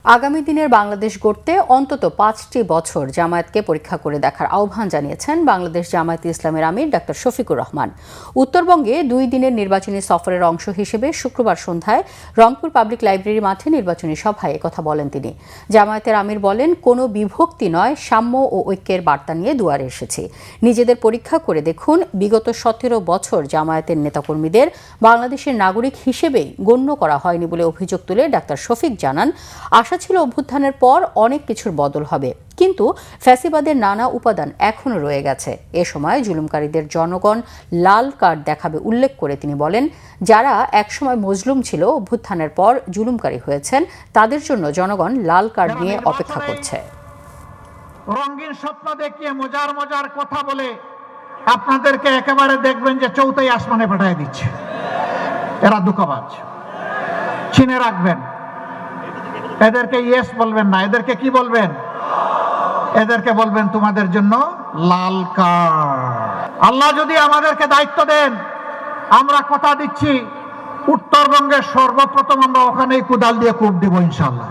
আগামী দিনের বাংলাদেশ গড়তে অন্তত ৫টি বছর জামায়াতকে পরীক্ষা করে দেখার আহ্বান জানিয়েছেন বাংলাদেশ জামায়াতে ইসলামের আমির ডাক্তার শফিকুর রহমান। উত্তরবঙ্গে ২ দিনের নির্বাচনী সফরের অংশ হিসেবে শুক্রবার সন্ধ্যায় রংপুর পাবলিক লাইব্রেরি মাঠে নির্বাচনী সভায় একথা বলেন তিনি। জামায়াতের আমির বলেন, কোনো বিভক্তি নয়, সাম্য ও ঐক্যের বার্তা নিয়ে দুয়ারে এসেছি। নিজেদের পরীক্ষা করে দেখুন, বিগত ১৭ বছর জামায়াতের নেতাকর্মীদের বাংলাদেশের নাগরিক হিসেবেই গণ্য করা হয়নি বলে অভিযোগ তুলে ডাক্তার শফিক জানান, আশা ছিল অভ্যুত্থানের পর অনেক কিছুর বদল হবে, কিন্তু ফ্যাসিবাদের নানা উপাদান এখনো রয়ে গেছে। এ সময় জুলুমকারীদের জনগণ লাল কার্ড দেখাবে উল্লেখ করে তিনি বলেন, যারা একসময় মজলুম ছিল, অভ্যুত্থানের পর জুলুমকারী হয়েছেন, তাদের জন্য জনগণ লাল কার্ড নিয়ে অপেক্ষা করছে। রঙিন স্বপ্ন দেখিয়ে মজার মজার কথা বলে আপনাদেরকে একেবারে দেখবেন যে চৌথাই আসমানে পাঠিয়ে দিচ্ছে। এরা দুঃখবাজ, চিনে রাখবেন। এদেরকে ইয়েস বলবেন না, এদেরকে কি বলবেন? এদেরকে বলবেন তোমাদের জন্য লাল কার্ড। আল্লাহ যদি আমাদেরকে দায়িত্ব দেন, আমরা কথা দিচ্ছি উত্তরবঙ্গের সর্বপ্রথম আমরা ওখানেই কুদাল দিয়ে কূপ দিব ইনশাআল্লাহ।